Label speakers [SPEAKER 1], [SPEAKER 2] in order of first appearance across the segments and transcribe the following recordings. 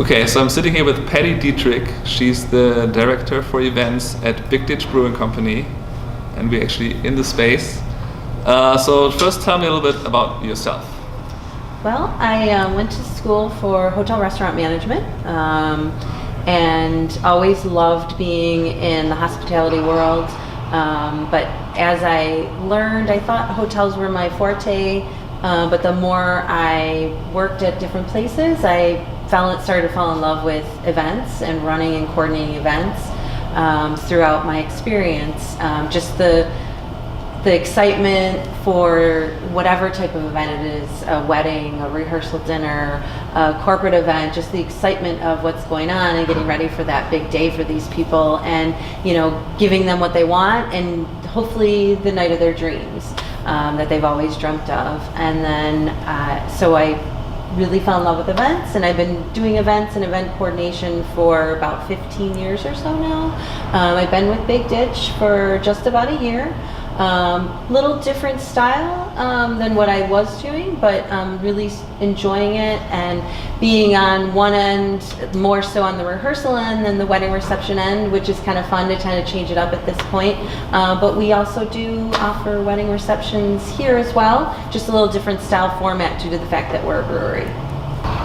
[SPEAKER 1] Okay, so I'm sitting here with Patty Deitrick. She's the director for events at Big Ditch Brewing Company, and we're actually in the space. So first tell me a little bit about yourself.
[SPEAKER 2] Well, I went to school for hotel restaurant management and always loved being in the hospitality world. But as I learned, I thought hotels were my forte, but the more I worked at different places, I started to fall in love with events and running and coordinating events throughout my experience. Just the excitement for whatever type of event it is, a wedding, a rehearsal dinner, a corporate event, just the excitement of what's going on and getting ready for that big day for these people and, giving them what they want and hopefully the night of their dreams that they've always dreamt of. And then, so I really fell in love with events, and I've been doing events and event coordination for about 15 years or so now. I've been with Big Ditch for just about a year. Little different style than what I was doing, but really enjoying it and being on one end, more so on the rehearsal end than the wedding reception end, which is kind of fun to kind of change it up at this point. But we also do offer wedding receptions here as well, just a little different style format due to the fact that we're a brewery.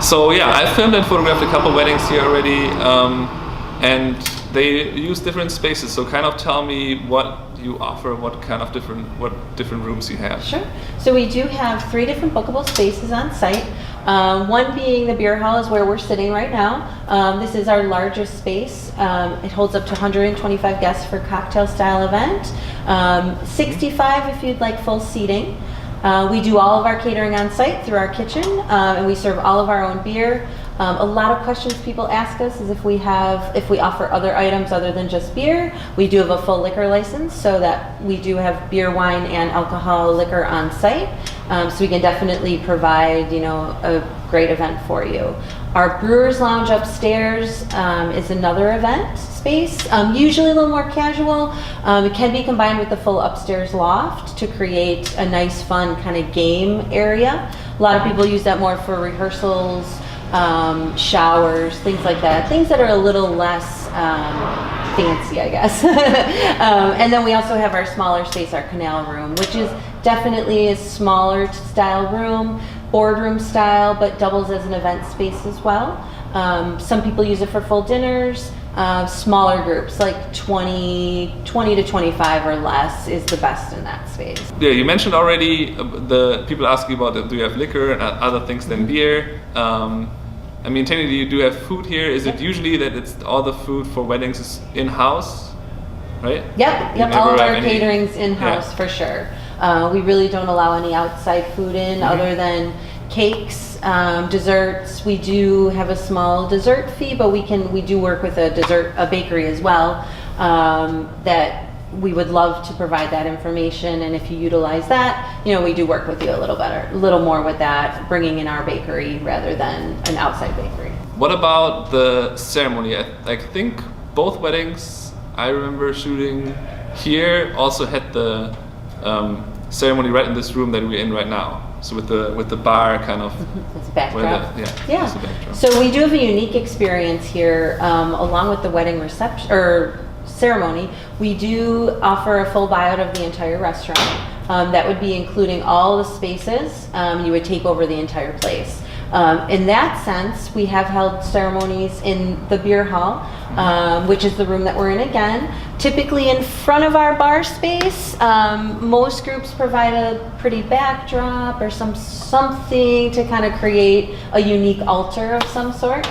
[SPEAKER 1] So yeah, I filmed and photographed a couple weddings here already, and they use different spaces. So kind of tell me what you offer, what different rooms you have.
[SPEAKER 2] Sure. So we do have 3 different bookable spaces on site. One being the beer hall is where we're sitting right now. This is our largest space. It holds up to 125 guests for cocktail style event. 65 if you'd like full seating. We do all of our catering on site through our kitchen, and we serve all of our own beer. A lot of questions people ask us is if we offer other items other than just beer. We do have a full liquor license, so that we do have beer, wine, and alcohol liquor on site. So we can definitely provide, a great event for you. Our Brewers Lounge upstairs is another event space, usually a little more casual. It can be combined with the full upstairs loft to create a nice, fun kind of game area. A lot of people use that more for rehearsals, showers, things like that. Things that are a little less fancy, I guess. And then we also have our smaller space, our canal room, which is definitely a smaller style room, boardroom style, but doubles as an event space as well. Some people use it for full dinners. Smaller groups, like 20 to 25 or less, is the best in that space.
[SPEAKER 1] Yeah, you mentioned already the people ask you about do you have liquor and other things than beer. Technically you do have food here. Is it usually that it's all the food for weddings is in-house, right?
[SPEAKER 2] Yep. All of our catering's in-house for sure. We really don't allow any outside food in other than cakes, desserts. We do have a small dessert fee, but we do work with a bakery as well, that we would love to provide that information. And if you utilize that, we do work with you a little more with that, bringing in our bakery rather than an outside bakery.
[SPEAKER 1] What about the ceremony? I think both weddings I remember shooting here also had the ceremony right in this room that we're in right now. So with the bar kind of
[SPEAKER 2] it's a backdrop.
[SPEAKER 1] Yeah. It's a backdrop.
[SPEAKER 2] So we do have a unique experience here, along with the wedding reception or ceremony. We do offer a full buyout of the entire restaurant. That would be including all the spaces. You would take over the entire place. In that sense, we have held ceremonies in the beer hall, which is the room that we're in again. Typically in front of our bar space. Most groups provide a pretty backdrop or something to kind of create a unique altar of some sort,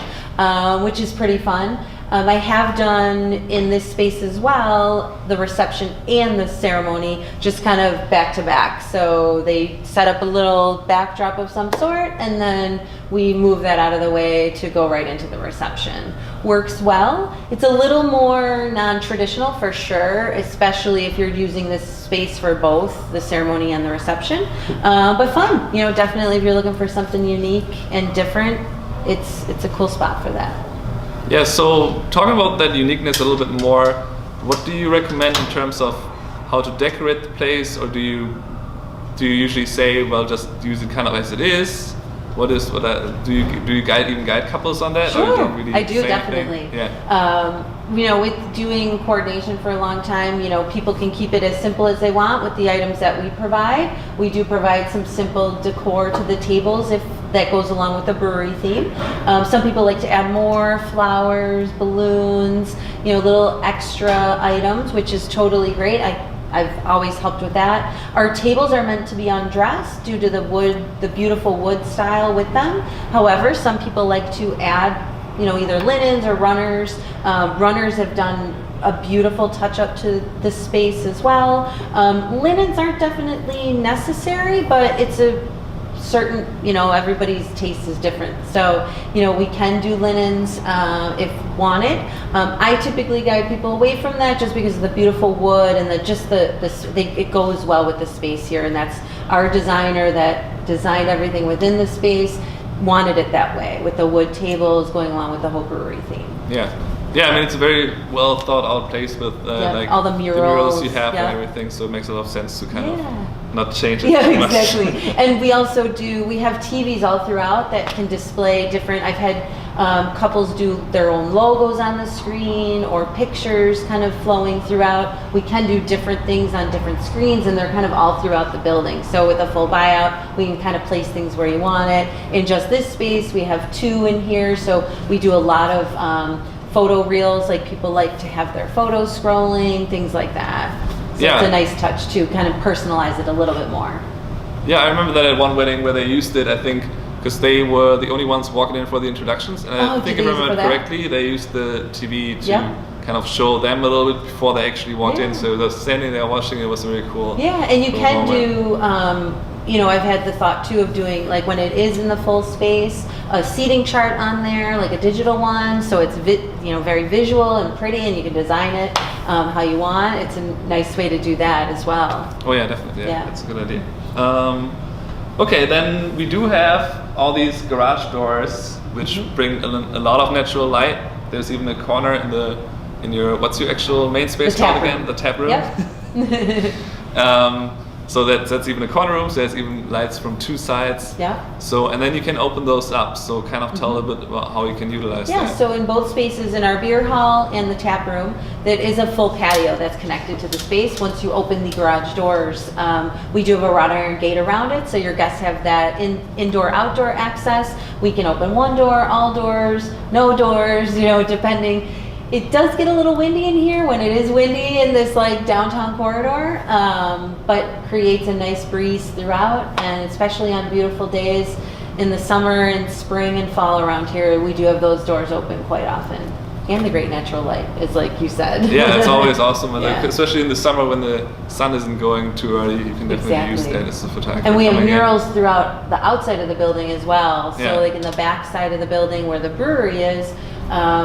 [SPEAKER 2] which is pretty fun. I have done in this space as well the reception and the ceremony just kind of back to back. So they set up a little backdrop of some sort and then we move that out of the way to go right into the reception. Works well. It's a little more non-traditional for sure, especially if you're using this space for both the ceremony and the reception. But fun, definitely if you're looking for something unique and different, it's a cool spot for that.
[SPEAKER 1] Yeah, so talking about that uniqueness a little bit more, what do you recommend in terms of how to decorate the place, or do you usually say, well, just use it kind of as it is, what do you guide couples on that?
[SPEAKER 2] Sure,
[SPEAKER 1] or do you really
[SPEAKER 2] I do
[SPEAKER 1] say
[SPEAKER 2] definitely.
[SPEAKER 1] anything? Yeah.
[SPEAKER 2] With doing coordination for a long time, people can keep it as simple as they want with the items that we provide. We do provide some simple decor to the tables if that goes along with the brewery theme. Some people like to add more flowers, balloons, little extra items, which is totally great. I've always helped with that. Our tables are meant to be undressed due to the beautiful wood style with them. However, some people like to add, either linens or runners. Runners have done a beautiful touch up to the space as well. Linens aren't definitely necessary, but it's a certain, everybody's taste is different. So, we can do linens if wanted. I typically guide people away from that just because of the beautiful wood and it goes well with the space here. And that's our designer that designed everything within the space wanted it that way, with the wood tables going along with the whole brewery theme.
[SPEAKER 1] Yeah. Yeah, I mean, it's a very well thought out place with like
[SPEAKER 2] all the murals
[SPEAKER 1] you have and everything, so it makes a lot of sense to kind of not change it too much.
[SPEAKER 2] Exactly. And we also we have TVs all throughout that can display different, I've had couples do their own logos on the screen or pictures kind of flowing throughout. We can do different things on different screens, and they're kind of all throughout the building. So with a full buyout, we can kind of place things where you want it. In just this space, we have 2 in here, so we do a lot of photo reels, like people like to have their photos scrolling, things like that. So it's a nice touch to kind of personalize it a little bit more.
[SPEAKER 1] Yeah, I remember that at one wedding where they used it, I think, because they were the only ones walking in for the introductions. And I think if I remember correctly, they used the TV to kind of show them a little bit before they actually walked in. So they're standing there watching, it was very cool.
[SPEAKER 2] Yeah, and you can do, I've had the thought too of doing, like when it is in the full space, a seating chart on there, like a digital one, so it's very visual and pretty, and you can design it how you want. It's a nice way to do that as well.
[SPEAKER 1] Oh yeah, definitely. Yeah, that's a good idea. Okay, then we do have all these garage doors, which bring a lot of natural light. There's even a corner in your what's your actual main space called again? The tap room.
[SPEAKER 2] Yep.
[SPEAKER 1] So that's even a corner room, so there's even lights from 2 sides.
[SPEAKER 2] Yeah.
[SPEAKER 1] So, and then you can open those up, so kind of tell a bit about how you can utilize that.
[SPEAKER 2] Yeah, so in both spaces, in our beer hall and the tap room, that is a full patio that's connected to the space. Once you open the garage doors, we do have a wrought iron gate around it, so your guests have that indoor-outdoor access. We can open 1 door, all doors, no doors, depending. It does get a little windy in here when it is windy in this like downtown corridor, but creates a nice breeze throughout, and especially on beautiful days in the summer and spring and fall around here, we do have those doors open quite often. And the great natural light, is like you said.
[SPEAKER 1] Yeah, it's always awesome, especially in the summer when the sun isn't going too early. You can definitely use that as a photographer.
[SPEAKER 2] And we have murals throughout the outside of the building as well. So like in the back side of the building where the brewery is,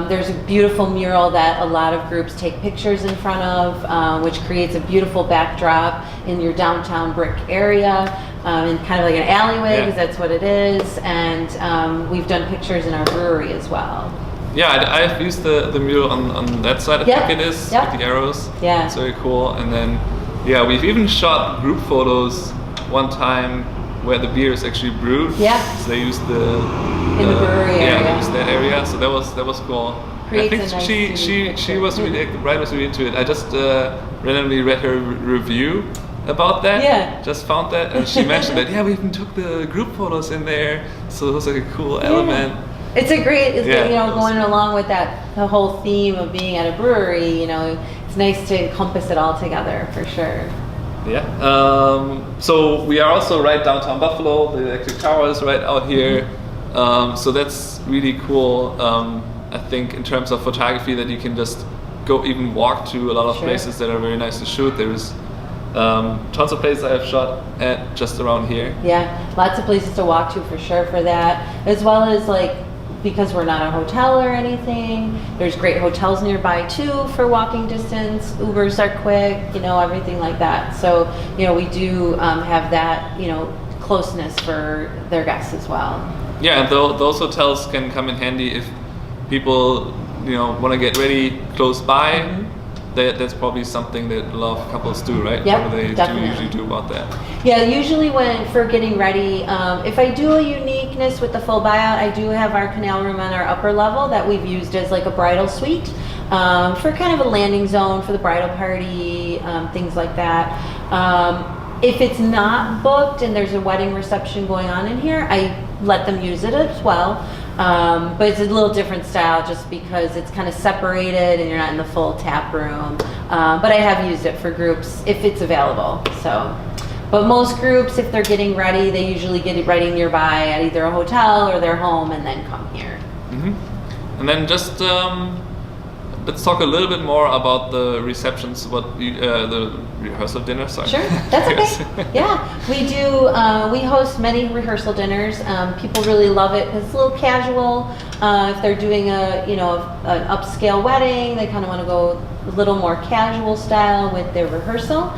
[SPEAKER 2] there's a beautiful mural that a lot of groups take pictures in front of, which creates a beautiful backdrop in your downtown brick area, in kind of like an alleyway, because that's what it is. And we've done pictures in our brewery as well.
[SPEAKER 1] Yeah, I've used the mural on that side, I think it is, with the arrows. Yeah. It's very cool. And then, we've even shot group photos one time where the beer is actually brewed. Yeah. So they used the brewery area. Yeah, they used that area. So that was cool.
[SPEAKER 2] Creates
[SPEAKER 1] I think she was really into it. I just randomly read her review about that. Yeah. Just found that, and she mentioned that. Yeah, we even took the group photos in there. So it was like a cool element.
[SPEAKER 2] It's a great, going along with the whole theme of being at a brewery. It's nice to encompass it all together for sure.
[SPEAKER 1] Yeah. So we are also right downtown Buffalo. The electric tower is right out here. So that's really cool. I think in terms of photography, that you can just go even walk to a lot of places that are very nice to shoot. There's tons of places I have shot at just around here. Yeah,
[SPEAKER 2] lots of places to walk to for sure for that, as well as because we're not a hotel or anything, there's great hotels nearby too for walking distance. Ubers are quick, everything like that. So, we do have that, closeness for their guests as well.
[SPEAKER 1] Yeah, and those hotels can come in handy if people, want to get ready close by. that's probably something that a lot of couples do, right?
[SPEAKER 2] Yep,
[SPEAKER 1] What do they
[SPEAKER 2] definitely.
[SPEAKER 1] usually do about that?
[SPEAKER 2] Yeah, usually for getting ready, if I do a uniqueness with the full buyout, I do have our canal room on our upper level that we've used as like a bridal suite for kind of a landing zone for the bridal party, things like that. If it's not booked and there's a wedding reception going on in here, I let them use it as well. But it's a little different style just because it's kind of separated and you're not in the full tap room. But I have used it for groups if it's available. So, but most groups, if they're getting ready, they usually get it ready nearby at either a hotel or their home and then come here.
[SPEAKER 1] And then just let's talk a little bit more about the receptions, the rehearsal dinner. Sorry.
[SPEAKER 2] Sure, that's okay. Yeah, we do. We host many rehearsal dinners. People really love it because it's a little casual. If they're doing an upscale wedding, they kind of want to go a little more casual style with their rehearsal.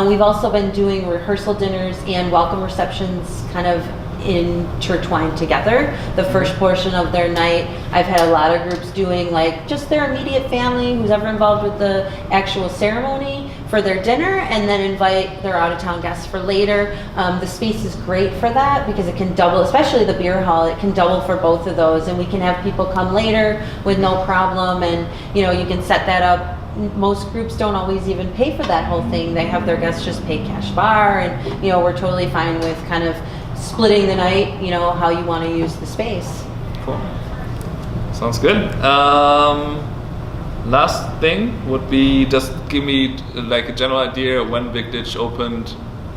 [SPEAKER 2] We've also been doing rehearsal dinners and welcome receptions kind of intertwined together. The first portion of their night, I've had a lot of groups doing like just their immediate family, who's ever involved with the actual ceremony, for their dinner, and then invite their out-of-town guests for later. The space is great for that because it can double, especially the beer hall, it can double for both of those, and we can have people come later with no problem, and you can set that up. Most groups don't always even pay for that whole thing. They have their guests just pay cash bar, and we're totally fine with kind of splitting the night, how you want to use the space.
[SPEAKER 1] Cool. Sounds good. Last thing would be just give me like a general idea of when Big Ditch opened,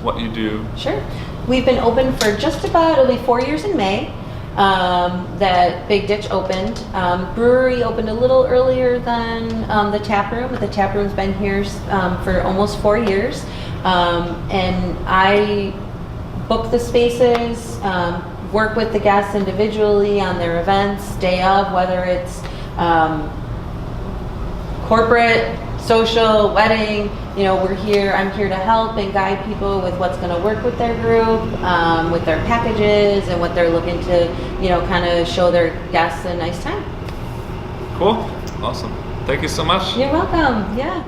[SPEAKER 1] what you do.
[SPEAKER 2] Sure. We've been open for just about, it'll be 4 years in May. That Big Ditch opened. Brewery opened a little earlier than the tap room, but the tap room's been here for almost 4 years. And I book the spaces, work with the guests individually on their events, day of, whether it's corporate, social, wedding. I'm here to help and guide people with what's going to work with their group, with their packages and what they're looking to, kind of show their guests a nice time.
[SPEAKER 1] Cool. Awesome. Thank you so much.
[SPEAKER 2] You're welcome. Yeah.